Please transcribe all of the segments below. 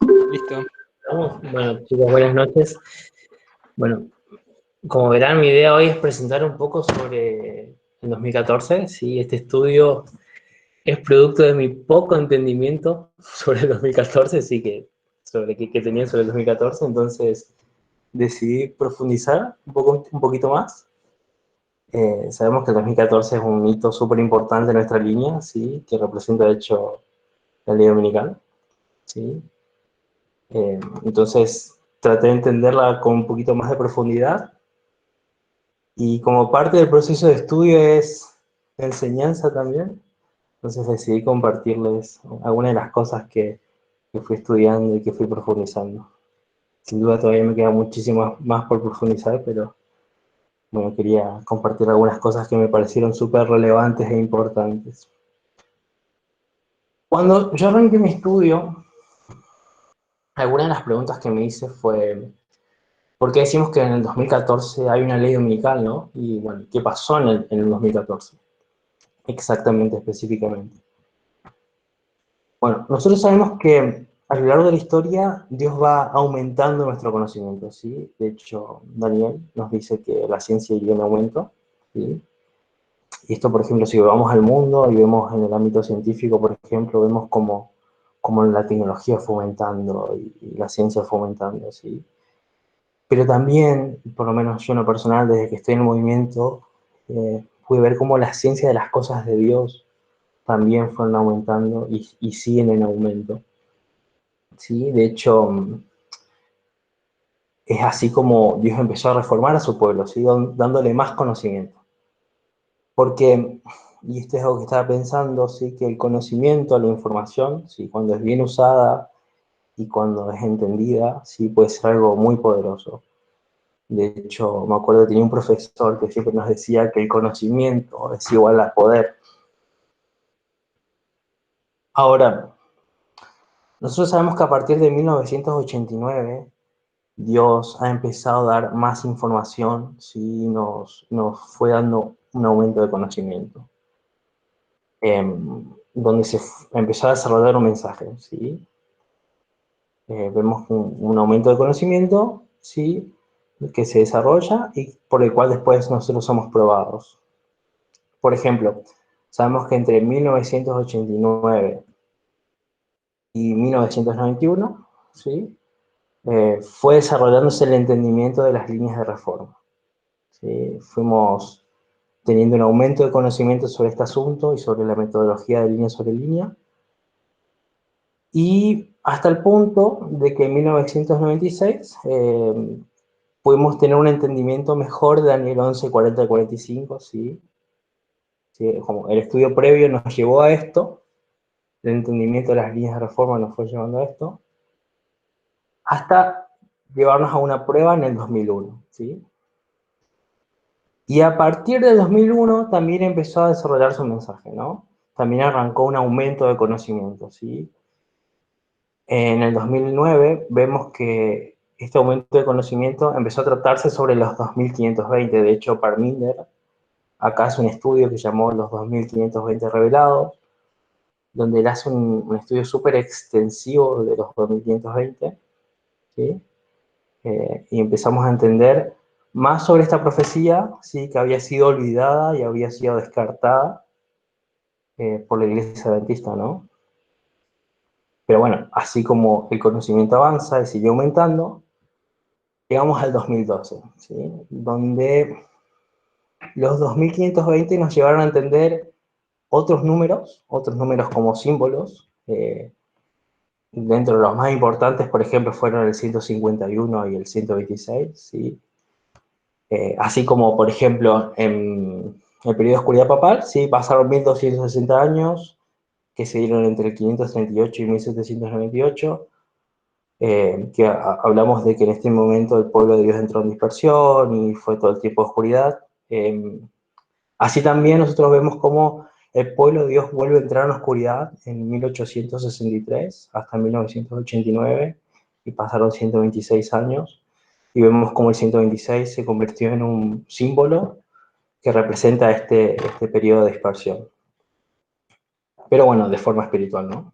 Listo. Bueno, chicos, buenas noches. Bueno, como verán, mi idea hoy es presentar un poco sobre el 2014. Sí, este estudio es producto de mi poco entendimiento sobre el 2014, así que sobre qué tenía sobre el 2014, entonces decidí profundizar un poquito más. Sabemos que el 2014 es un hito súper importante en nuestra línea, sí, que representa de hecho la ley dominical, sí. Entonces traté de entenderla con un poquito más de profundidad y como parte del proceso de estudio es enseñanza también, entonces decidí compartirles algunas de las cosas que fui estudiando y que fui profundizando. Sin duda todavía me queda muchísimo más por profundizar, pero bueno, quería compartir algunas cosas que me parecieron súper relevantes e importantes. Cuando yo arranqué mi estudio, alguna de las preguntas que me hice fue, ¿por qué decimos que en el 2014 hay una ley dominical, no? Y bueno, ¿qué pasó en el 2014? Exactamente, específicamente. Bueno, nosotros sabemos que a lo largo de la historia Dios va aumentando nuestro conocimiento, ¿sí? De hecho, Daniel nos dice que la ciencia iría en aumento, ¿sí? Y esto, por ejemplo, si vamos al mundo y vemos en el ámbito científico, por ejemplo, vemos como la tecnología fue aumentando y la ciencia fue aumentando, ¿sí? Pero también, por lo menos yo en lo personal, desde que estoy en el movimiento, pude ver cómo la ciencia de las cosas de Dios también fueron aumentando y siguen en aumento. ¿Sí? De hecho, es así como Dios empezó a reformar a su pueblo, ¿sí? Dándole más conocimiento. Porque, y esto es algo que estaba pensando, ¿sí? Que el conocimiento, la información, ¿sí? Cuando es bien usada y cuando es entendida, ¿sí? Puede ser algo muy poderoso. De hecho, me acuerdo que tenía un profesor que siempre nos decía que el conocimiento es igual a poder. Ahora, nosotros sabemos que a partir de 1989 Dios ha empezado a dar más información, ¿sí? Nos fue dando un aumento de conocimiento, donde empezó a desarrollar un mensaje, ¿sí? Vemos un aumento de conocimiento, ¿sí? Que se desarrolla y por el cual después nosotros somos probados. Por ejemplo, sabemos que entre 1989 y 1991, ¿sí? Fue desarrollándose el entendimiento de las líneas de reforma. ¿Sí? Fuimos teniendo un aumento de conocimiento sobre este asunto y sobre la metodología de línea sobre línea, y hasta el punto de que en 1996 pudimos tener un entendimiento mejor de Daniel 11, 40 y 45, ¿sí? ¿Sí? Como el estudio previo nos llevó a esto, el entendimiento de las líneas de reforma nos fue llevando a esto, hasta llevarnos a una prueba en el 2001, ¿sí? Y a partir del 2001 también empezó a desarrollar su mensaje, ¿no? También arrancó un aumento de conocimiento, ¿sí? En el 2009 vemos que este aumento de conocimiento empezó a tratarse sobre los 2520. De hecho, Parminder acá hace un estudio que llamó Los 2520 revelados, donde él hace un estudio súper extensivo de los 2520, ¿sí? Y empezamos a entender más sobre esta profecía, ¿sí? Que había sido olvidada y había sido descartada por la iglesia adventista, ¿no? Pero bueno, así como el conocimiento avanza y sigue aumentando, llegamos al 2012, ¿sí? Donde los 2520 nos llevaron a entender otros números como símbolos. Dentro de los más importantes, por ejemplo, fueron el 151 y el 126, ¿sí? Así como, por ejemplo, en el periodo de oscuridad papal, ¿sí? Pasaron 1260 años, que se dieron entre el 538 y 1798, que hablamos de que en este momento el pueblo de Dios entró en dispersión y fue todo el tiempo de oscuridad. Así también nosotros vemos cómo el pueblo de Dios vuelve a entrar en la oscuridad en 1863 hasta 1989 y pasaron 126 años y vemos cómo el 126 se convirtió en un símbolo que representa este periodo de dispersión. Pero bueno, de forma espiritual, ¿no?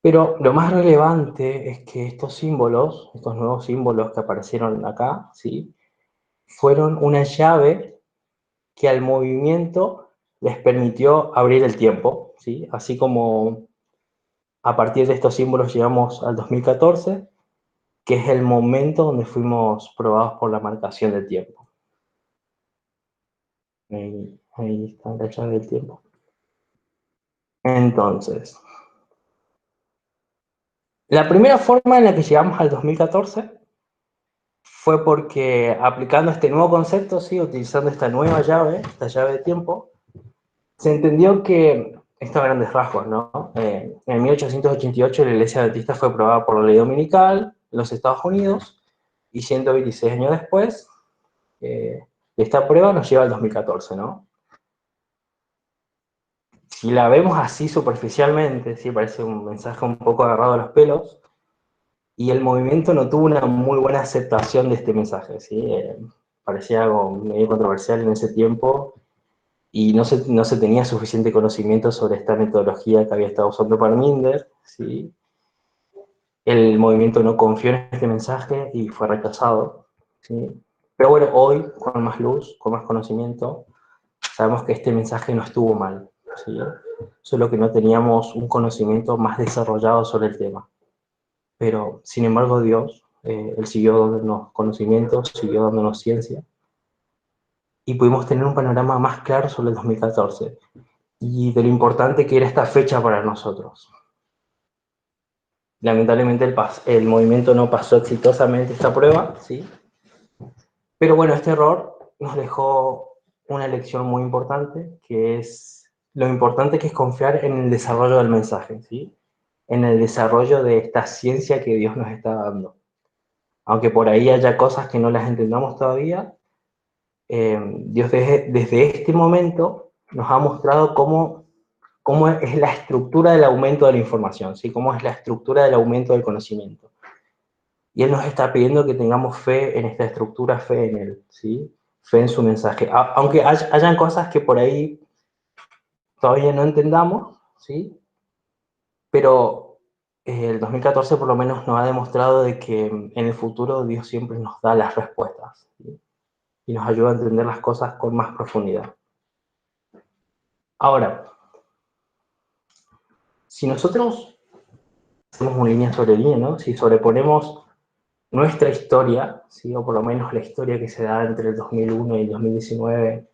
Pero lo más relevante es que estos símbolos, estos nuevos símbolos que aparecieron acá, ¿sí? Fueron una llave que al movimiento les permitió abrir el tiempo, ¿sí? Así como a partir de estos símbolos llegamos al 2014, que es el momento donde fuimos probados por la marcación del tiempo. Ahí está la llave del tiempo. Entonces, la primera forma en la que llegamos al 2014 fue porque aplicando este nuevo concepto, ¿sí? Utilizando esta llave de tiempo, se entendió que, estos grandes rasgos, ¿no? En 1888 la Iglesia Adventista fue aprobada por la ley dominical en los Estados Unidos y 126 años después, esta prueba nos lleva al 2014, ¿no? Si la vemos así superficialmente, sí, parece un mensaje un poco agarrado a los pelos, y el movimiento no tuvo una muy buena aceptación de este mensaje, ¿sí? Parecía algo medio controversial en ese tiempo, y no se tenía suficiente conocimiento sobre esta metodología que había estado usando Parminder, ¿sí? El movimiento no confió en este mensaje y fue rechazado, ¿sí? Pero bueno, hoy, con más luz, con más conocimiento, sabemos que este mensaje no estuvo mal, ¿sí? Solo que no teníamos un conocimiento más desarrollado sobre el tema. Pero, sin embargo, Dios, Él siguió dándonos conocimientos, siguió dándonos ciencia, y pudimos tener un panorama más claro sobre el 2014 y de lo importante que era esta fecha para nosotros. Lamentablemente el movimiento no pasó exitosamente esta prueba, ¿sí? Pero bueno, este error nos dejó una lección muy importante, que es lo importante que es confiar en el desarrollo del mensaje, ¿sí? En el desarrollo de esta ciencia que Dios nos está dando. Aunque por ahí haya cosas que no las entendamos todavía, Dios desde este momento nos ha mostrado cómo es la estructura del aumento de la información, ¿sí? Cómo es la estructura del aumento del conocimiento. Y Él nos está pidiendo que tengamos fe en esta estructura, fe en Él, ¿sí? Fe en su mensaje. Aunque hayan cosas que por ahí todavía no entendamos, ¿sí? Pero el 2014 por lo menos nos ha demostrado de que en el futuro Dios siempre nos da las respuestas, ¿sí? Y nos ayuda a entender las cosas con más profundidad. Ahora, si nosotros hacemos una línea sobre línea, ¿no? Si sobreponemos nuestra historia, ¿sí? O por lo menos la historia que se da entre el 2001 y el 2019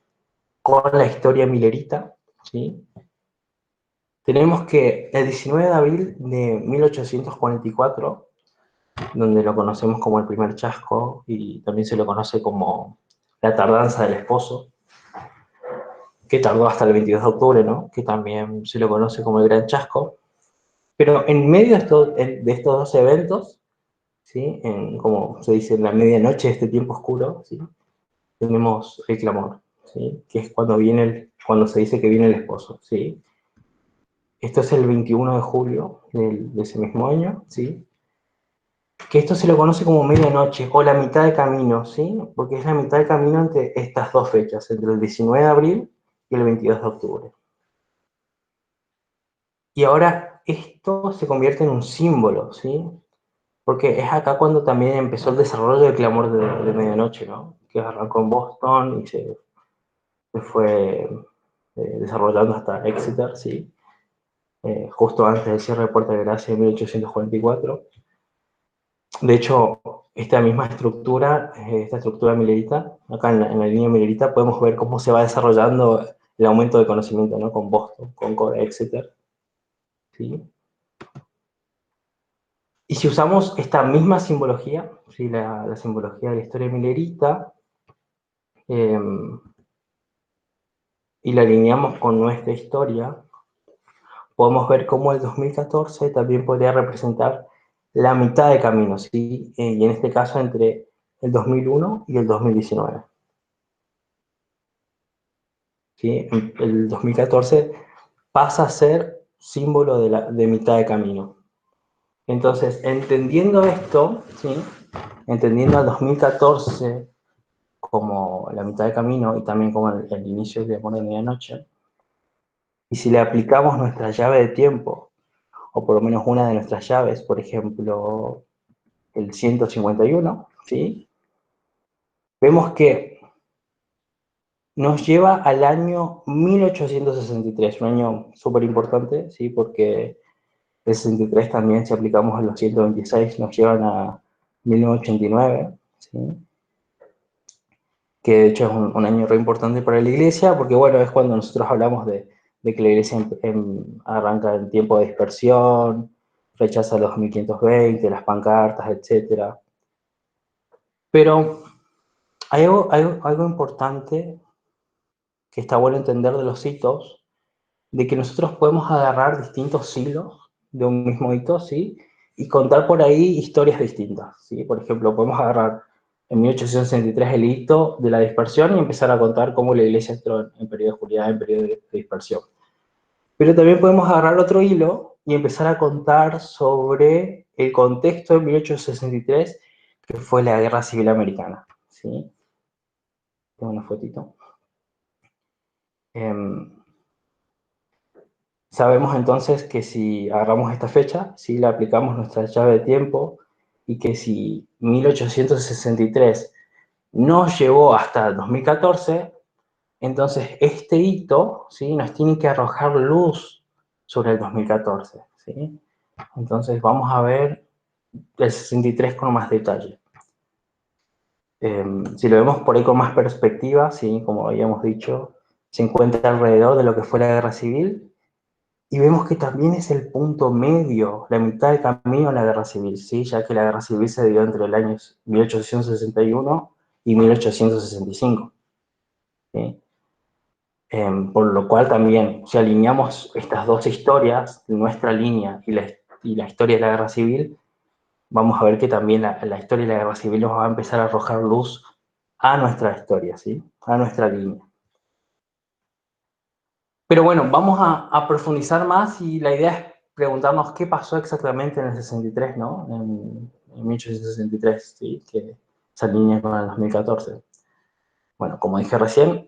con la historia milerita, ¿sí? Tenemos que el 19 de abril de 1844, donde lo conocemos como el primer chasco y también se lo conoce como la tardanza del esposo, que tardó hasta el 22 de octubre, ¿no? Que también se lo conoce como el gran chasco. Pero en medio de estos dos eventos, ¿sí? Como se dice, en la medianoche de este tiempo oscuro, ¿sí? Tenemos el clamor, ¿sí? Que es cuando se dice que viene el esposo, ¿sí? Esto es el 21 de julio de ese mismo año, ¿sí? Que esto se lo conoce como medianoche o la mitad de camino, ¿sí? Porque es la mitad de camino entre estas dos fechas, entre el 19 de abril y el 22 de octubre. Y ahora esto se convierte en un símbolo, ¿sí? Porque es acá cuando también empezó el desarrollo del clamor de medianoche, ¿no? Que arrancó en Boston y se fue desarrollando hasta Exeter, ¿sí? Justo antes del cierre de Puerta de Gracia en 1844. De hecho, esta estructura milerita, acá en la línea milerita, podemos ver cómo se va desarrollando el aumento de conocimiento, ¿no? Con Boston, con Exeter, ¿sí? Y si usamos esta misma simbología, ¿sí? La simbología de la historia milerita, eh, y la alineamos con nuestra historia, podemos ver cómo el 2014 también podría representar la mitad de camino, ¿sí? Y en este caso entre el 2001 y el 2019. ¿Sí? El 2014 pasa a ser símbolo de mitad de camino. Entonces, entendiendo esto, ¿sí? Entendiendo al 2014 como la mitad de camino y también como el inicio de Amor de Medianoche, y si le aplicamos nuestra llave de tiempo o por lo menos una de nuestras llaves, por ejemplo, el 151, ¿sí? Vemos que nos lleva al año 1863, un año súper importante, ¿sí? Porque el 63 también, si aplicamos a los 126, nos llevan a 1989, ¿sí? Que de hecho es un año re importante para la iglesia, porque bueno, es cuando nosotros hablamos de que la iglesia arranca en tiempo de dispersión, rechaza los 1520, las pancartas, etc. Pero hay algo importante que está bueno entender de los hitos, de que nosotros podemos agarrar distintos hilos de un mismo hito, ¿sí? Y contar por ahí historias distintas, ¿sí? Por ejemplo, podemos agarrar en 1863 el hito de la dispersión y empezar a contar cómo la iglesia entró en periodo de oscuridad, en periodo de dispersión. Pero también podemos agarrar otro hilo y empezar a contar sobre el contexto de 1863, que fue la Guerra Civil Americana, ¿sí? Tengo una fotito. Sabemos entonces que si agarramos esta fecha, si le aplicamos nuestra llave de tiempo, y que si 1863 nos llevó hasta 2014, entonces este hito, ¿sí?, nos tiene que arrojar luz sobre el 2014, ¿sí? Entonces vamos a ver el 63 con más detalle. Si lo vemos por ahí con más perspectiva, ¿sí?, como habíamos dicho, se encuentra alrededor de lo que fue la Guerra Civil, y vemos que también es el punto medio, la mitad del camino a la Guerra Civil, ¿sí? Ya que la Guerra Civil se dio entre el año 1861 y 1865. ¿Sí? Por lo cual también, si alineamos estas dos historias, nuestra línea y la historia de la Guerra Civil, vamos a ver que también la historia de la Guerra Civil nos va a empezar a arrojar luz a nuestra historia, ¿sí?, a nuestra línea. Pero bueno, vamos a profundizar más, y la idea es preguntarnos qué pasó exactamente en el 63, ¿no? En 1863, ¿sí? Que se alinea con el 2014. Bueno, como dije recién,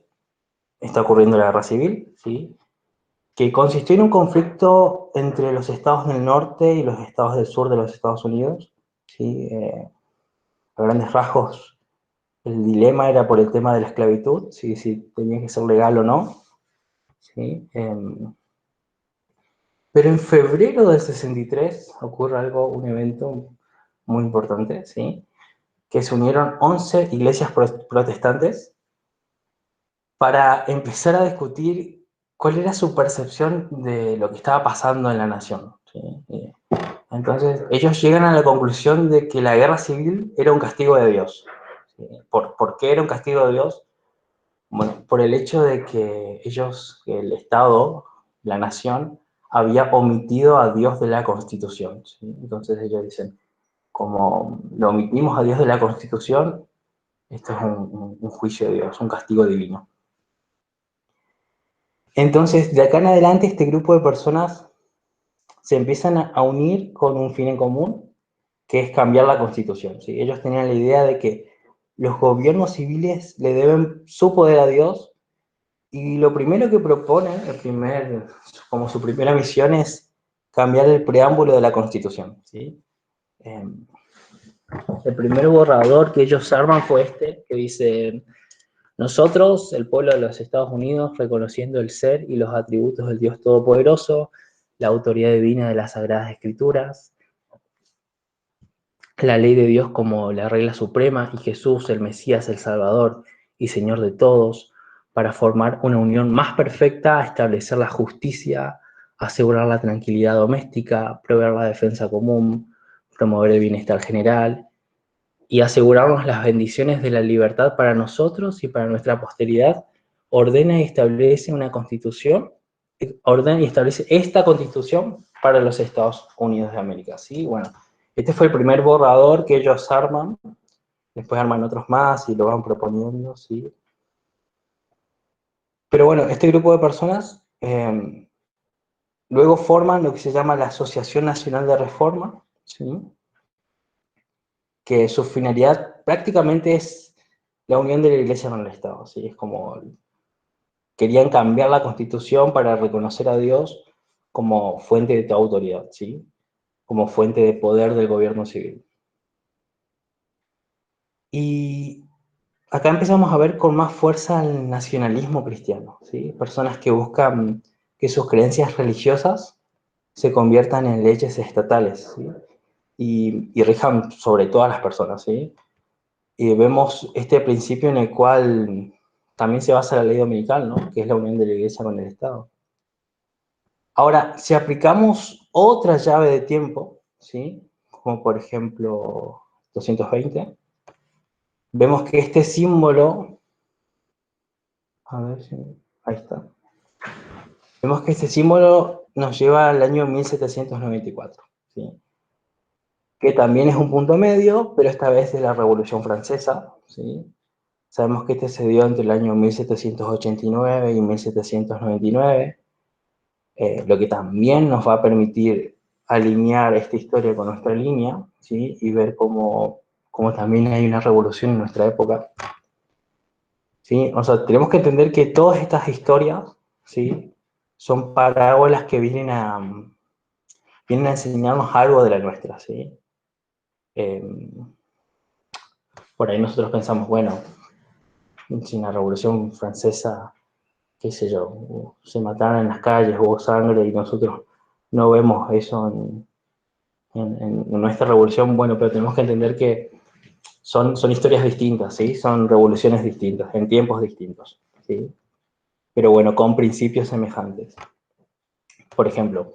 está ocurriendo la Guerra Civil, ¿sí?, que consistió en un conflicto entre los estados del norte y los estados del sur de los Estados Unidos, ¿sí? A grandes rasgos, el dilema era por el tema de la esclavitud, ¿sí? Si tenía que ser legal o no, ¿sí? Pero en febrero del 63 ocurre un evento muy importante, ¿sí? Que se unieron 11 iglesias protestantes para empezar a discutir cuál era su percepción de lo que estaba pasando en la nación, ¿sí? Entonces, ellos llegan a la conclusión de que la guerra civil era un castigo de Dios, ¿sí? ¿Por qué era un castigo de Dios? Bueno, por el hecho de que el Estado, la nación, había omitido a Dios de la Constitución, ¿sí? Entonces ellos dicen, como lo omitimos a Dios de la Constitución, esto es un juicio de Dios, un castigo divino. Entonces, de acá en adelante, este grupo de personas se empiezan a unir con un fin en común, que es cambiar la Constitución, ¿sí? Ellos tenían la idea de que los gobiernos civiles le deben su poder a Dios. Y lo primero que proponen, como su primera misión, es cambiar el preámbulo de la Constitución, ¿sí? El primer borrador que ellos arman fue que dice: nosotros, el pueblo de los Estados Unidos, reconociendo el ser y los atributos del Dios Todopoderoso, la autoridad divina de las Sagradas Escrituras, la ley de Dios como la regla suprema, y Jesús, el Mesías, el Salvador y Señor de todos, para formar una unión más perfecta, establecer la justicia, asegurar la tranquilidad doméstica, proveer la defensa común, promover el bienestar general y asegurarnos las bendiciones de la libertad para nosotros y para nuestra posteridad, ordena y establece una constitución, ordena y establece esta constitución para los Estados Unidos de América, ¿sí? Bueno, este fue el primer borrador que ellos arman, después arman otros más y lo van proponiendo, ¿sí? Pero bueno, este grupo de personas luego forman lo que se llama la Asociación Nacional de Reforma, ¿sí?, que su finalidad prácticamente es la unión de la Iglesia con el Estado, ¿sí? Es como querían cambiar la Constitución para reconocer a Dios como fuente de autoridad, ¿sí? Como fuente de poder del gobierno civil. Y acá empezamos a ver con más fuerza el nacionalismo cristiano, ¿sí? Personas que buscan que sus creencias religiosas se conviertan en leyes estatales, ¿sí? Y rijan sobre todas las personas, ¿sí? Y vemos este principio en el cual también se basa la ley dominical, ¿no? Que es la unión de la Iglesia con el Estado. Ahora, si aplicamos otra llave de tiempo, ¿sí? Como por ejemplo 220, vemos que este símbolo, a ver si, ahí está, vemos que este símbolo nos lleva al año 1794, ¿sí? Que también es un punto medio, pero esta vez de la Revolución Francesa, ¿sí? Sabemos que este se dio entre el año 1789 y 1799, lo que también nos va a permitir alinear esta historia con nuestra línea, ¿sí? Y ver cómo también hay una revolución en nuestra época, ¿sí? O sea, tenemos que entender que todas estas historias, ¿sí? Son parábolas que vienen a enseñarnos algo de la nuestra, ¿sí? Eh, por ahí nosotros pensamos, bueno, si en la Revolución Francesa, qué sé yo, se mataron en las calles, hubo sangre y nosotros no vemos eso en nuestra revolución, bueno, pero tenemos que entender que son historias distintas, ¿sí? Son revoluciones distintas, en tiempos distintos, ¿sí? Pero bueno, con principios semejantes. Por ejemplo,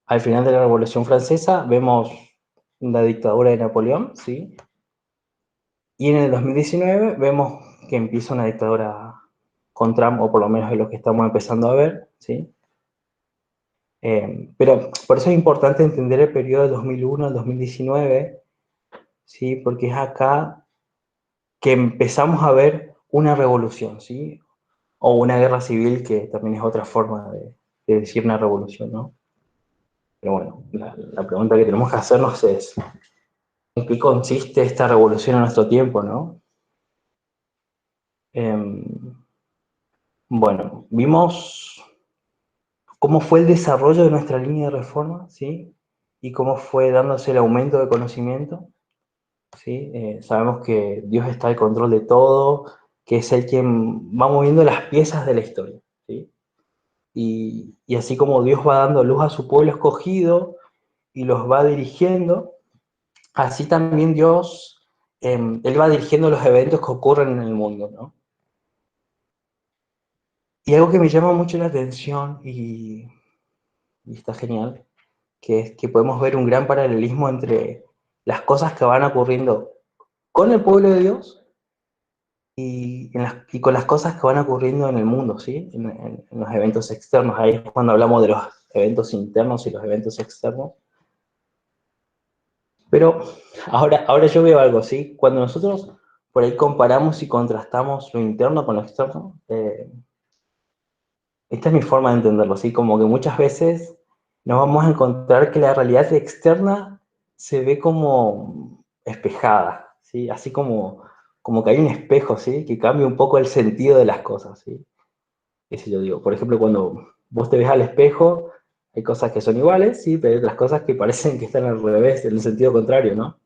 al final de la Revolución Francesa vemos la dictadura de Napoleón, ¿sí? Y en el 2019 vemos que empieza una dictadura con Trump, o por lo menos es lo que estamos empezando a ver, ¿sí? Pero por eso es importante entender el periodo de 2001 al 2019, ¿sí? Porque es acá que empezamos a ver una revolución, ¿sí? O una guerra civil, que también es otra forma de decir una revolución, ¿no? Pero bueno, la pregunta que tenemos que hacernos es, ¿en qué consiste esta revolución en nuestro tiempo, no? Eh, bueno, vimos cómo fue el desarrollo de nuestra línea de reforma, ¿sí? Y cómo fue dándose el aumento de conocimiento, ¿sí? Sabemos que Dios está al control de todo, que es el quien va moviendo las piezas de la historia, ¿sí? Y así como Dios va dando luz a su pueblo escogido y los va dirigiendo, así también Dios, Él va dirigiendo los eventos que ocurren en el mundo, ¿no? Y algo que me llama mucho la atención y está genial, que es que podemos ver un gran paralelismo entre las cosas que van ocurriendo con el pueblo de Dios y con las cosas que van ocurriendo en el mundo, ¿sí? En los eventos externos. Ahí es cuando hablamos de los eventos internos y los eventos externos. Pero ahora yo veo algo, ¿sí? Cuando nosotros por ahí comparamos y contrastamos lo interno con lo externo, esta es mi forma de entenderlo, ¿sí? Como que muchas veces nos vamos a encontrar que la realidad externa se ve como espejada, ¿sí? Así como que hay un espejo, ¿sí? Que cambia un poco el sentido de las cosas, ¿sí? Eso yo digo. Por ejemplo, cuando vos te ves al espejo, hay cosas que son iguales, ¿sí? Pero hay otras cosas que parecen que están al revés, en el sentido contrario, ¿no?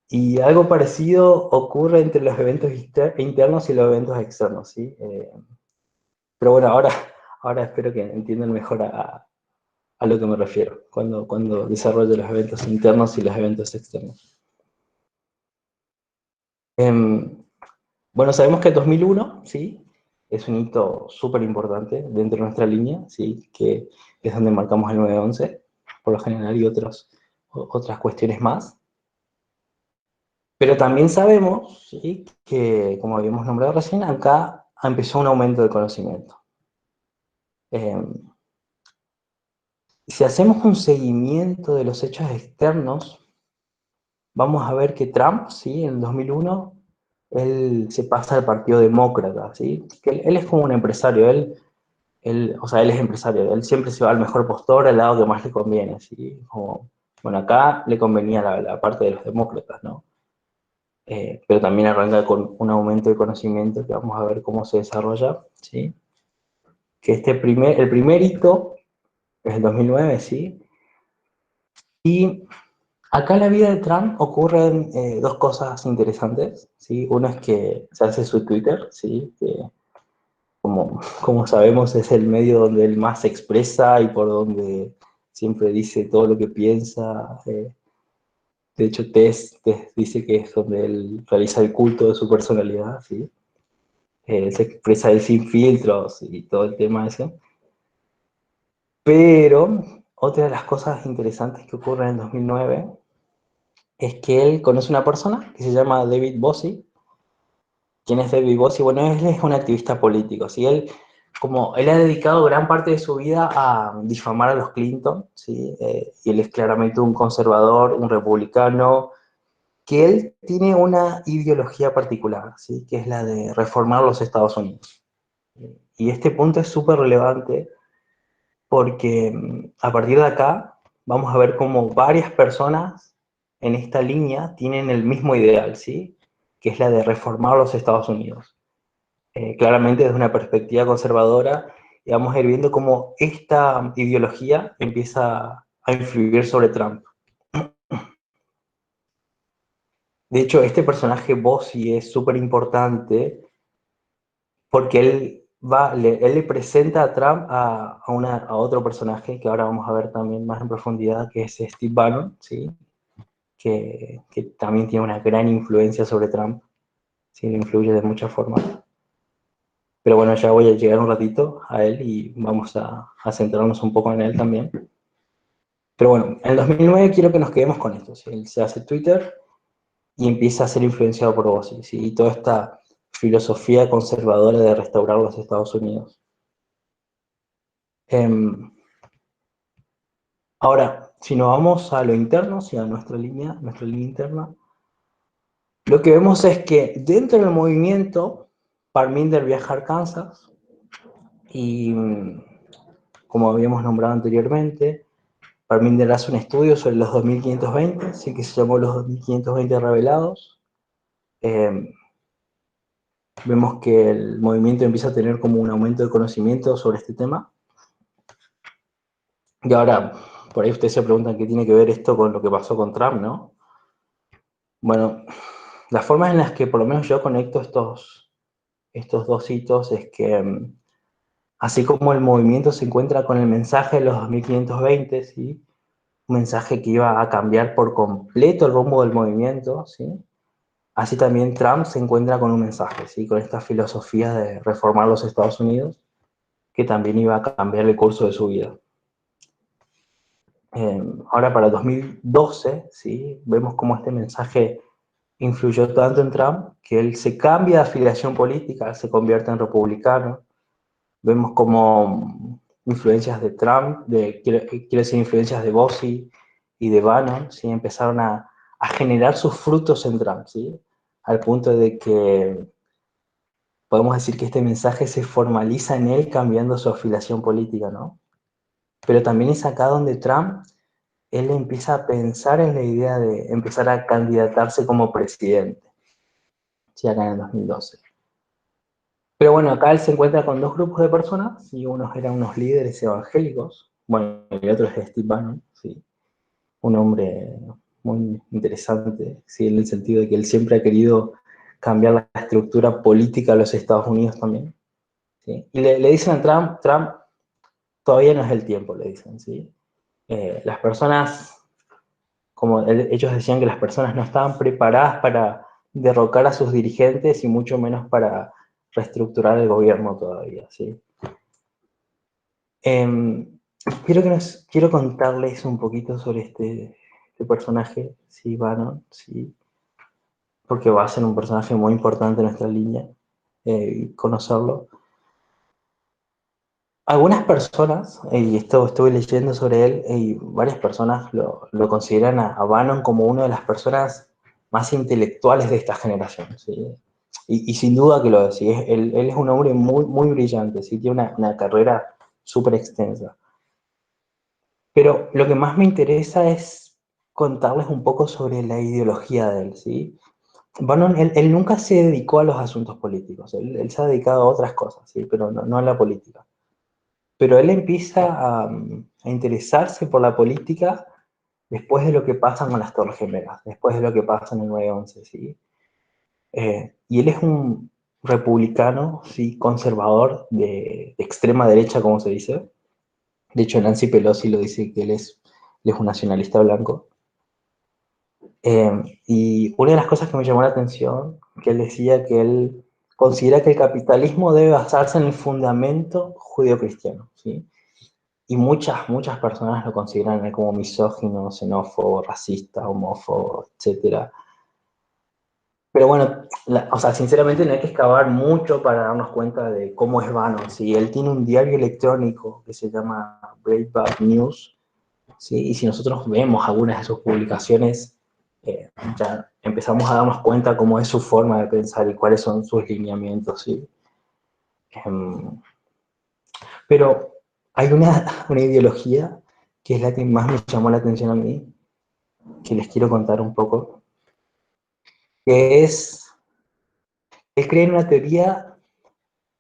Y algo parecido ocurre entre los eventos internos y los eventos externos, ¿sí? Pero bueno, ahora espero que entiendan mejor a lo que me refiero cuando desarrollo los eventos internos y los eventos externos. Bueno, sabemos que el 2001, ¿sí? Es un hito súper importante dentro de nuestra línea, ¿sí? Que es donde marcamos el 9/11, por lo general, y otras cuestiones más. Pero también sabemos, ¿sí? Que, como habíamos nombrado recién, acá empezó un aumento de conocimiento. Eh, si hacemos un seguimiento de los hechos externos, vamos a ver que Trump, ¿sí? En el 2001, él se pasa al Partido Demócrata, ¿sí? Que él es como un empresario, o sea, él es empresario, él siempre se va al mejor postor, al lado que más le conviene, ¿sí? Como, bueno, acá le convenía la parte de los demócratas, ¿no? Pero también arranca con un aumento de conocimiento que vamos a ver cómo se desarrolla, ¿sí? Que el primer hito es el 2009, ¿sí? Y acá en la vida de Trump ocurren dos cosas interesantes, ¿sí? Uno es que se hace su Twitter, ¿sí? Que como sabemos es el medio donde él más se expresa y por donde siempre dice todo lo que piensa. De hecho, Tess dice que es donde él realiza el culto de su personalidad, ¿sí? Se expresa él sin filtros y todo el tema ese. Pero otra de las cosas interesantes que ocurre en 2009 es que él conoce una persona que se llama David Bossie. ¿Quién es David Bossie? Bueno, él es un activista político, ¿sí? Él ha dedicado gran parte de su vida a difamar a los Clinton, ¿sí? Y él es claramente un conservador, un republicano, que él tiene una ideología particular, ¿sí? Que es la de reformar los Estados Unidos. Y este punto es súper relevante porque a partir de acá vamos a ver cómo varias personas en esta línea tienen el mismo ideal, ¿sí? Que es la de reformar los Estados Unidos. Claramente desde una perspectiva conservadora, y vamos a ir viendo cómo esta ideología empieza a influir sobre Trump. De hecho, este personaje Bossi es súper importante porque él le presenta a Trump a otro personaje que ahora vamos a ver también más en profundidad, que es Steve Bannon, ¿sí? Que también tiene una gran influencia sobre Trump, ¿sí? Le influye de muchas formas. Pero bueno, ya voy a llegar un ratito a él y vamos a centrarnos un poco en él también. Pero bueno, en el 2009 quiero que nos quedemos con esto, ¿sí? Él se hace Twitter y empieza a ser influenciado por vos, ¿sí? Y toda esta filosofía conservadora de restaurar los Estados Unidos. Ahora, si nos vamos a lo interno, si a nuestra línea interna, lo que vemos es que dentro del movimiento, Parminder viaja a Arkansas y, como habíamos nombrado anteriormente, Parminder hace un estudio sobre los 2520, sí, que se llamó los 2520 revelados. Eh, Vemos que el movimiento empieza a tener como un aumento de conocimiento sobre este tema. Y ahora, por ahí ustedes se preguntan qué tiene que ver esto con lo que pasó con Trump, ¿no? Bueno, las formas en las que por lo menos yo conecto estos dos hitos es que, así como el movimiento se encuentra con el mensaje de los 2520, ¿sí? Un mensaje que iba a cambiar por completo el rumbo del movimiento, ¿sí? Así también Trump se encuentra con un mensaje, ¿sí? Con esta filosofía de reformar los Estados Unidos, que también iba a cambiar el curso de su vida. Ahora para 2012, ¿sí? Vemos cómo este mensaje influyó tanto en Trump que él se cambia de afiliación política, se convierte en republicano. Vemos como influencias de Trump, quiero decir, influencias de Bossie y de Bannon, ¿sí? Empezaron a generar sus frutos en Trump, ¿sí? Al punto de que podemos decir que este mensaje se formaliza en él cambiando su afiliación política, ¿no? Pero también es acá donde Trump, él empieza a pensar en la idea de empezar a candidatarse como presidente, ¿sí? Acá en el 2012. Pero bueno, acá él se encuentra con dos grupos de personas, y unos eran unos líderes evangélicos, bueno, y el otro es Steve Bannon, ¿sí? Un hombre muy interesante, ¿sí? En el sentido de que él siempre ha querido cambiar la estructura política de los Estados Unidos también, ¿sí? Y le dicen a Trump, Trump, todavía no es el tiempo, le dicen, ¿sí? Las personas, ellos decían que las personas no estaban preparadas para derrocar a sus dirigentes y mucho menos para reestructurar el gobierno todavía, ¿sí? Quiero contarles un poquito sobre este personaje, ¿sí? Bannon, ¿sí? Porque va a ser un personaje muy importante en nuestra línea, conocerlo. Algunas personas, y esto estuve leyendo sobre él, y varias personas lo consideran a Bannon como una de las personas más intelectuales de esta generación, ¿sí? Y sin duda que lo es, ¿sí? Él es un hombre muy, muy brillante, ¿sí? Tiene una carrera súper extensa. Pero lo que más me interesa es contarles un poco sobre la ideología de él, ¿sí? Bannon, él nunca se dedicó a los asuntos políticos, él se ha dedicado a otras cosas, ¿sí? Pero no a la política. pero él empieza a interesarse por la política después de lo que pasa con las Torres Gemelas, después de lo que pasa en el 9/11, ¿sí? Y él es un republicano, ¿sí? Conservador de extrema derecha, como se dice. De hecho, Nancy Pelosi lo dice que él es un nacionalista blanco. Y una de las cosas que me llamó la atención, que él decía que él considera que el capitalismo debe basarse en el fundamento judeocristiano, ¿sí? Y muchas personas lo consideran como misógino, xenófobo, racista, homófobo, etcétera. Pero bueno, o sea, sinceramente no hay que excavar mucho para darnos cuenta de cómo es vano. ¿Sí? Él tiene un diario electrónico que se llama Breitbart News, ¿sí? Y si nosotros vemos algunas de sus publicaciones, ya empezamos a darnos cuenta cómo es su forma de pensar y cuáles son sus lineamientos. ¿Sí? Um, pero hay una ideología que es la que más me llamó la atención a mí, que les quiero contar un poco, que es, él cree en una teoría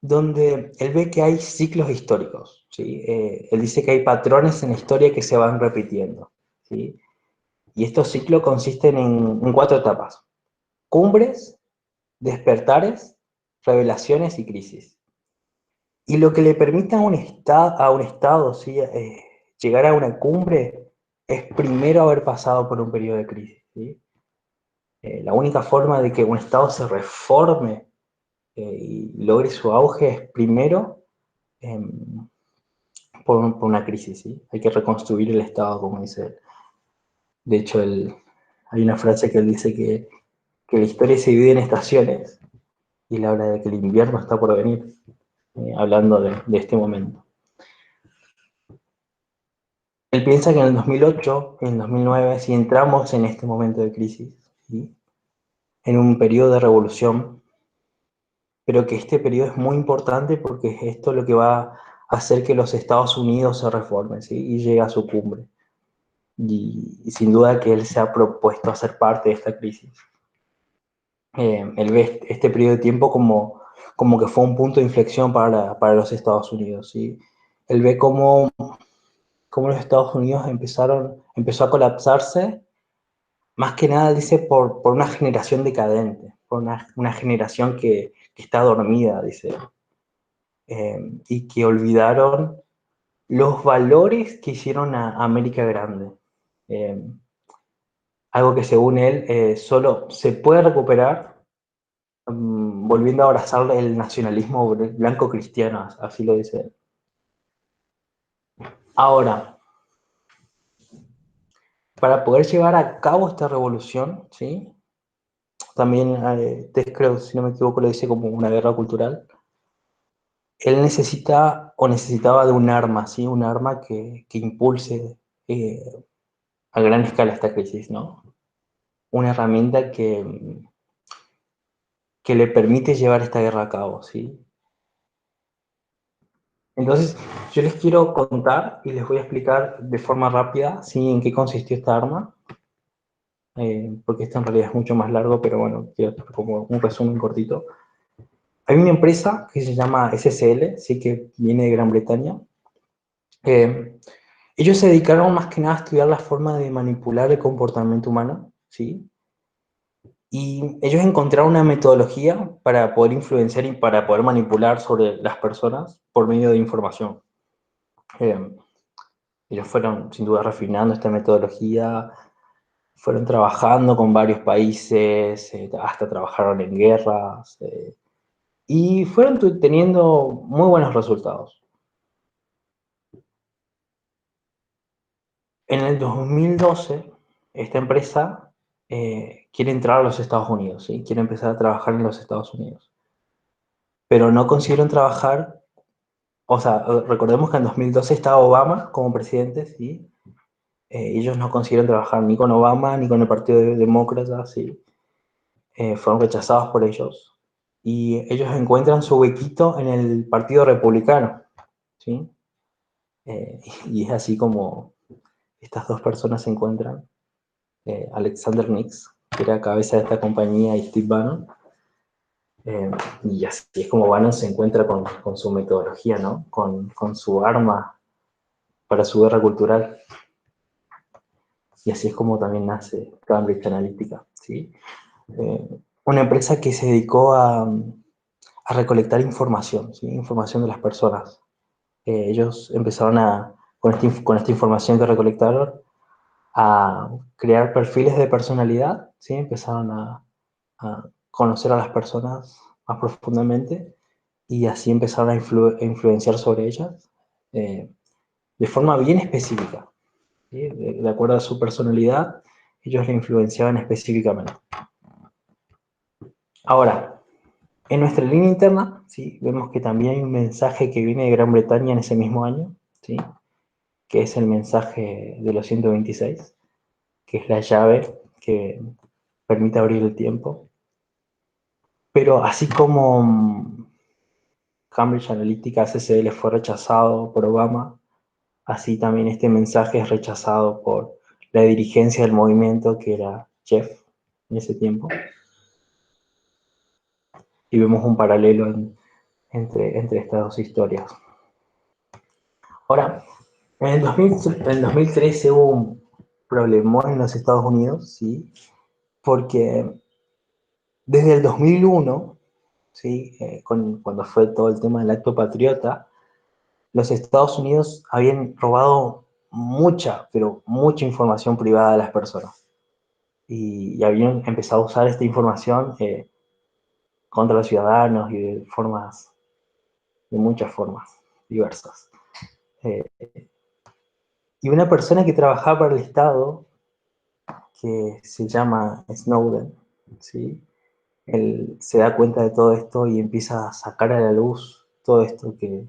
donde él ve que hay ciclos históricos, ¿sí? Él dice que hay patrones en la historia que se van repitiendo, ¿sí? Y estos ciclos consisten en cuatro etapas: cumbres, despertares, revelaciones y crisis. Y lo que le permite a un estado, ¿sí? Llegar a una cumbre es primero haber pasado por un periodo de crisis, ¿sí? La única forma de que un estado se reforme y logre su auge es primero eh, por una crisis, ¿sí? Hay que reconstruir el Estado, como dice él. De hecho, hay una frase que él dice que la historia se divide en estaciones, y él habla de que el invierno está por venir, hablando de este momento. Él piensa que en el 2008, en el 2009, si entramos en este momento de crisis, ¿sí? En un periodo de revolución, pero que este periodo es muy importante porque es esto lo que va a hacer que los Estados Unidos se reformen, ¿sí? Y llegue a su cumbre. Y sin duda que él se ha propuesto hacer parte de esta crisis. Él ve este periodo de tiempo como que fue un punto de inflexión para los Estados Unidos, ¿sí? Él ve cómo los Estados Unidos empezó a colapsarse, más que nada, dice, por una generación decadente, por una generación que está dormida, dice, y que olvidaron los valores que hicieron a América grande. Eh, Algo que según él solo se puede recuperar volviendo a abrazar el nacionalismo blanco cristiano, así lo dice él. Ahora, para poder llevar a cabo esta revolución, ¿sí? También, creo, si no me equivoco, lo dice como una guerra cultural, él necesita o necesitaba de un arma, ¿sí? Un arma que impulse eh, a gran escala esta crisis, ¿no? Una herramienta que le permite llevar esta guerra a cabo, ¿sí? Entonces, yo les quiero contar y les voy a explicar de forma rápida, ¿sí? En qué consistió esta arma, porque esto en realidad es mucho más largo, pero bueno, quiero hacer como un resumen cortito. Hay una empresa que se llama SSL, sí, que viene de Gran Bretaña. Eh, Ellos se dedicaron más que nada a estudiar la forma de manipular el comportamiento humano, ¿sí? Y ellos encontraron una metodología para poder influenciar y para poder manipular sobre las personas por medio de información. Eh, Ellos fueron, sin duda, refinando esta metodología, fueron trabajando con varios países, hasta trabajaron en guerras, y fueron teniendo muy buenos resultados. En el 2012, esta empresa quiere entrar a los Estados Unidos, ¿sí? Quiere empezar a trabajar en los Estados Unidos, pero no consiguieron trabajar, o sea, recordemos que en 2012 estaba Obama como presidente, ¿sí? Ellos no consiguieron trabajar ni con Obama ni con el Partido Demócrata, ¿sí? Fueron rechazados por ellos, y ellos encuentran su huequito en el Partido Republicano, ¿sí? Y es así como estas dos personas se encuentran, Alexander Nix, que era cabeza de esta compañía, y Steve Bannon. Y así es como Bannon se encuentra con su metodología, ¿no? Con su arma para su guerra cultural. Y así es como también nace Cambridge Analytica, ¿sí? Una empresa que se dedicó a recolectar información, ¿sí? Información de las personas. Ellos empezaron con esta información que recolectaron a crear perfiles de personalidad, ¿sí? Empezaron a conocer a las personas más profundamente y así empezaron a influenciar sobre ellas de forma bien específica, ¿sí? De acuerdo a su personalidad, ellos la influenciaban específicamente. Ahora, en nuestra línea interna, ¿sí? Vemos que también hay un mensaje que viene de Gran Bretaña en ese mismo año, ¿sí? Que es el mensaje de los 126, que es la llave que permite abrir el tiempo. Pero así como Cambridge Analytica CCL fue rechazado por Obama, así también este mensaje es rechazado por la dirigencia del movimiento, que era Jeff en ese tiempo. Y vemos un paralelo entre estas dos historias. Ahora, en el 2013 hubo un problemón en los Estados Unidos, ¿sí? Porque desde el 2001, ¿sí? Cuando fue todo el tema del acto patriota, los Estados Unidos habían robado mucha, pero mucha información privada de las personas. Y habían empezado a usar esta información contra los ciudadanos y de muchas formas diversas. Y una persona que trabajaba para el Estado, que se llama Snowden, ¿sí? Él se da cuenta de todo esto y empieza a sacar a la luz todo esto que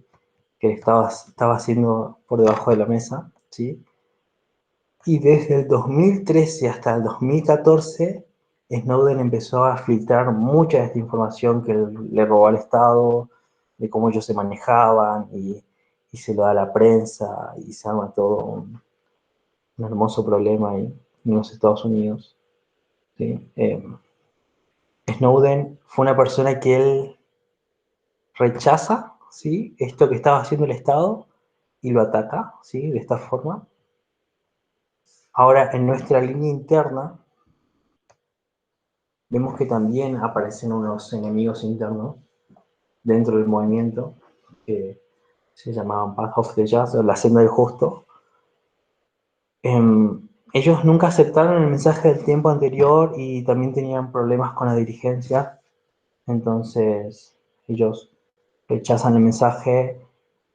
estaba haciendo por debajo de la mesa, ¿sí? Y desde el 2013 hasta el 2014, Snowden empezó a filtrar mucha de esta información que le robó al Estado, de cómo ellos se manejaban, y se lo da a la prensa, y se arma todo un hermoso problema ahí en los Estados Unidos, ¿sí? Snowden fue una persona que él rechaza, ¿sí? Esto que estaba haciendo el Estado y lo ataca, ¿sí? De esta forma. Ahora, en nuestra línea interna, vemos que también aparecen unos enemigos internos dentro del movimiento que se llamaban Path of the Just, o la senda del justo. Ellos nunca aceptaron el mensaje del tiempo anterior y también tenían problemas con la dirigencia, entonces ellos rechazan el mensaje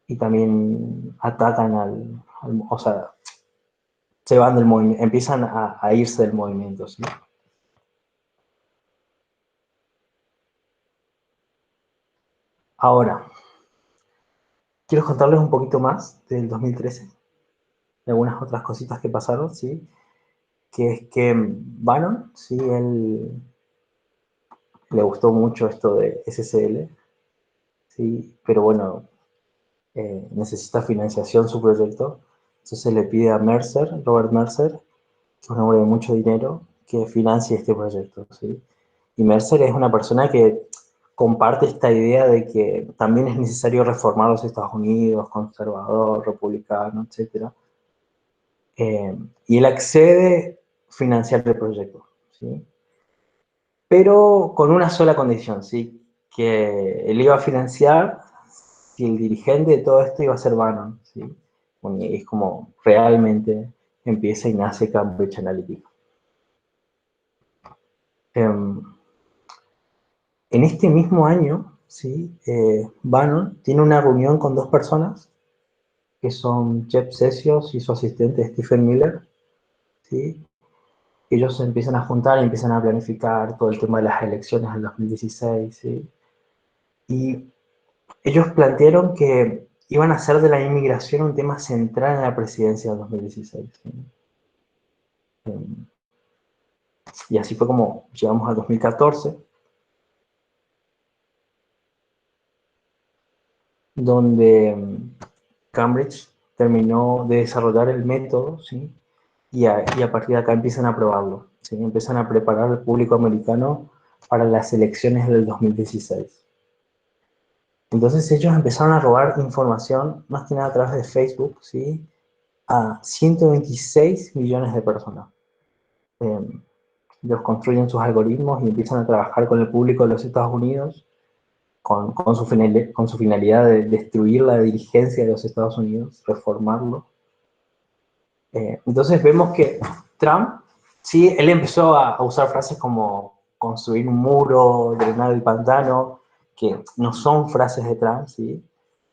y también atacan o sea, se van del movimiento, empiezan a irse del movimiento, ¿sí? Ahora, quiero contarles un poquito más del 2013, de algunas otras cositas que pasaron, ¿sí? Que es que Bannon, ¿sí? Él le gustó mucho esto de SSL, ¿sí? Pero bueno, necesita financiación su proyecto, entonces le pide a Mercer, Robert Mercer, que es un hombre de mucho dinero, que financie este proyecto, ¿sí? Y Mercer es una persona que comparte esta idea de que también es necesario reformar los Estados Unidos, conservador, republicano, etc. Y él accede a financiar el proyecto, ¿sí? Pero con una sola condición, ¿sí? Que él iba a financiar si el dirigente de todo esto iba a ser Bannon, ¿sí? Bueno, y es como realmente empieza y nace Cambridge Analytica. En este mismo año, ¿sí? Bannon tiene una reunión con dos personas, que son Jeff Sessions y su asistente Stephen Miller, ¿sí? Ellos se empiezan a juntar y empiezan a planificar todo el tema de las elecciones del 2016, ¿sí? Y ellos plantearon que iban a hacer de la inmigración un tema central en la presidencia del 2016, ¿sí? Y así fue como llegamos al 2014, donde Cambridge terminó de desarrollar el método, ¿sí? Y a partir de acá empiezan a probarlo, ¿sí? Empiezan a preparar al público americano para las elecciones del 2016. Entonces ellos empezaron a robar información, más que nada a través de Facebook, ¿sí? A 126 millones de personas. Ellos construyen sus algoritmos y empiezan a trabajar con el público de los Estados Unidos con su finalidad de destruir la dirigencia de los Estados Unidos, reformarlo. Entonces vemos que Trump, sí, él empezó a usar frases como construir un muro, drenar el pantano, que no son frases de Trump, ¿sí?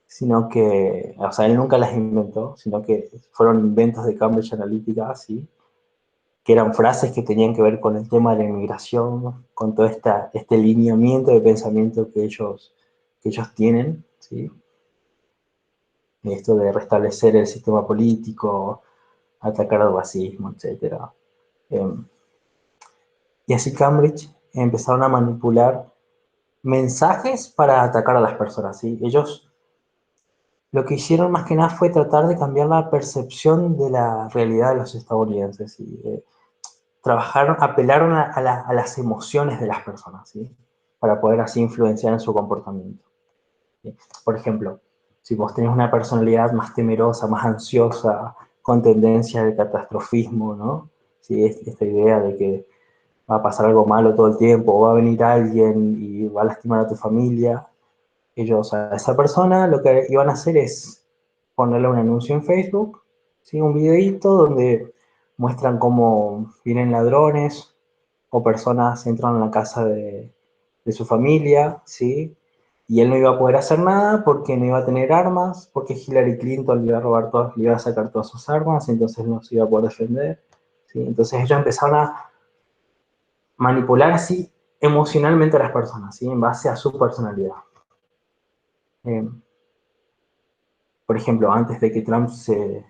Sino que, o sea, él nunca las inventó, sino que fueron inventos de Cambridge Analytica, ¿sí? Que eran frases que tenían que ver con el tema de la inmigración, con todo este lineamiento de pensamiento que ellos tienen, ¿sí? Esto de restablecer el sistema político, atacar al racismo, etc. Y así Cambridge empezaron a manipular mensajes para atacar a las personas, ¿sí? Ellos lo que hicieron más que nada fue tratar de cambiar la percepción de la realidad de los estadounidenses, ¿sí? Trabajaron, apelaron a las emociones de las personas, ¿sí? Para poder así influenciar en su comportamiento. ¿Sí? Por ejemplo, si vos tenés una personalidad más temerosa, más ansiosa, con tendencia de catastrofismo, ¿no? ¿Sí? Esta idea de que va a pasar algo malo todo el tiempo, o va a venir alguien y va a lastimar a tu familia. Ellos a esa persona lo que iban a hacer es ponerle un anuncio en Facebook, ¿sí? Un videito donde muestran cómo vienen ladrones o personas entran a la casa de su familia, ¿sí? Y él no iba a poder hacer nada porque no iba a tener armas, porque Hillary Clinton le iba a robar todas, le iba a sacar todas sus armas, entonces no se iba a poder defender, ¿sí? Entonces ellos empezaron a manipular así emocionalmente a las personas, ¿sí? En base a su personalidad. Eh, por ejemplo, antes de que Trump se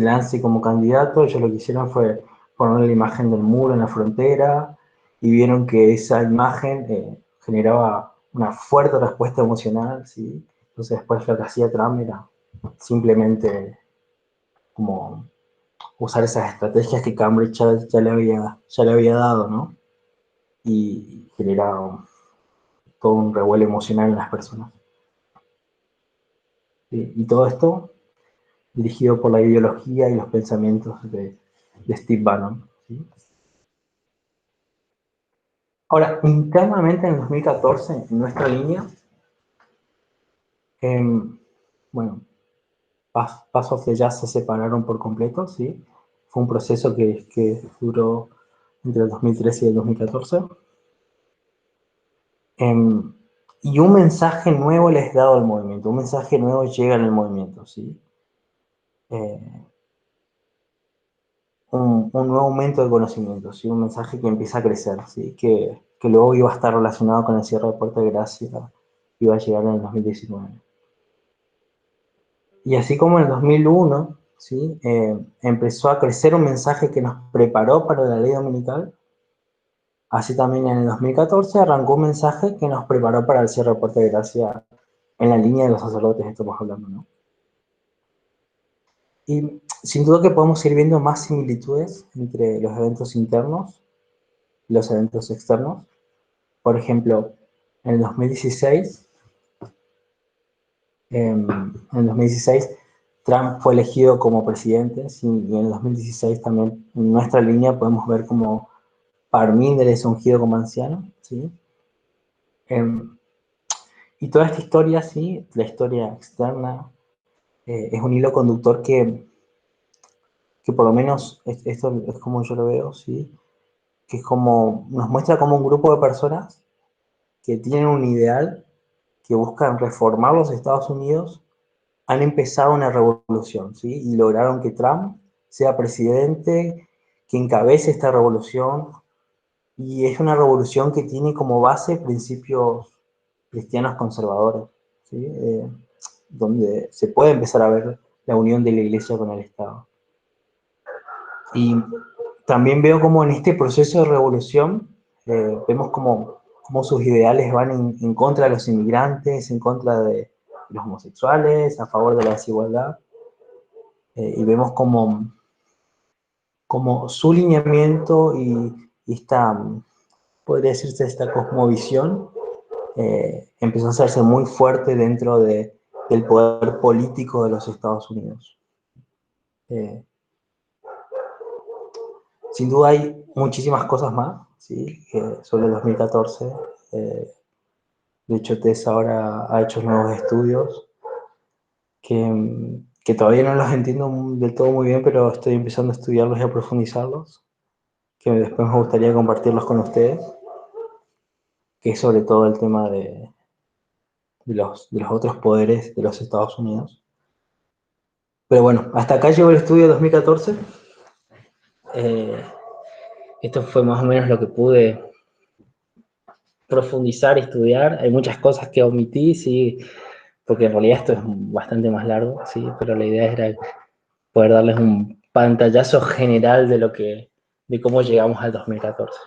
lance como candidato, ellos lo que hicieron fue poner la imagen del muro en la frontera y vieron que esa imagen generaba una fuerte respuesta emocional, ¿sí? Entonces después lo que hacía Trump era simplemente como usar esas estrategias que Cambridge ya le había dado, ¿no? Y generaba todo un revuelo emocional en las personas. ¿Sí? Y todo esto dirigido por la ideología y los pensamientos de Steve Bannon, ¿sí? Ahora, internamente en el 2014, en nuestra línea, eh, bueno, Path of the Jazz se separaron por completo, ¿sí? Fue un proceso que duró entre el 2013 y el 2014. Eh, y un mensaje nuevo les es dado al movimiento, un mensaje nuevo llega en el movimiento, ¿sí? Eh, un nuevo aumento de conocimiento, ¿sí? Un mensaje que empieza a crecer, ¿sí? Que luego iba a estar relacionado con el cierre de Puerta de Gracia, que iba a llegar en el 2019. Y así como en el 2001, ¿sí? Empezó a crecer un mensaje que nos preparó para la ley dominical, así también en el 2014 arrancó un mensaje que nos preparó para el cierre de Puerta de Gracia en la línea de los sacerdotes, estamos hablando, ¿no? Y sin duda que podemos ir viendo más similitudes entre los eventos internos y los eventos externos. Por ejemplo, en el 2016, en el 2016 Trump fue elegido como presidente, ¿sí? Y en el 2016 también en nuestra línea podemos ver como Parmínder es ungido como anciano, ¿sí? Y toda esta historia, ¿sí? La historia externa, es un hilo conductor que por lo menos esto es como yo lo veo, ¿sí? Que es como, nos muestra como un grupo de personas que tienen un ideal, que buscan reformar los Estados Unidos, han empezado una revolución, ¿sí? Y lograron que Trump sea presidente, que encabece esta revolución, y es una revolución que tiene como base principios cristianos conservadores, ¿sí? Donde se puede empezar a ver la unión de la Iglesia con el Estado. Y también veo como en este proceso de revolución, vemos como sus ideales van en contra de los inmigrantes, en contra de los homosexuales, a favor de la desigualdad, y vemos como su lineamiento y esta podría decirse, esta cosmovisión, empezó a hacerse muy fuerte dentro del poder político de los Estados Unidos. Sin duda hay muchísimas cosas más, ¿sí? Sobre el 2014. Eh, de hecho, Tess ahora ha hecho nuevos estudios que todavía no los entiendo del todo muy bien, pero estoy empezando a estudiarlos y a profundizarlos, que después me gustaría compartirlos con ustedes, que es sobre todo el tema de los otros poderes de los Estados Unidos. Pero bueno, hasta acá llegó el estudio de 2014. Esto fue más o menos lo que pude profundizar y estudiar. Hay muchas cosas que omití, sí, porque en realidad esto es bastante más largo, sí, pero la idea era poder darles un pantallazo general de cómo llegamos al 2014.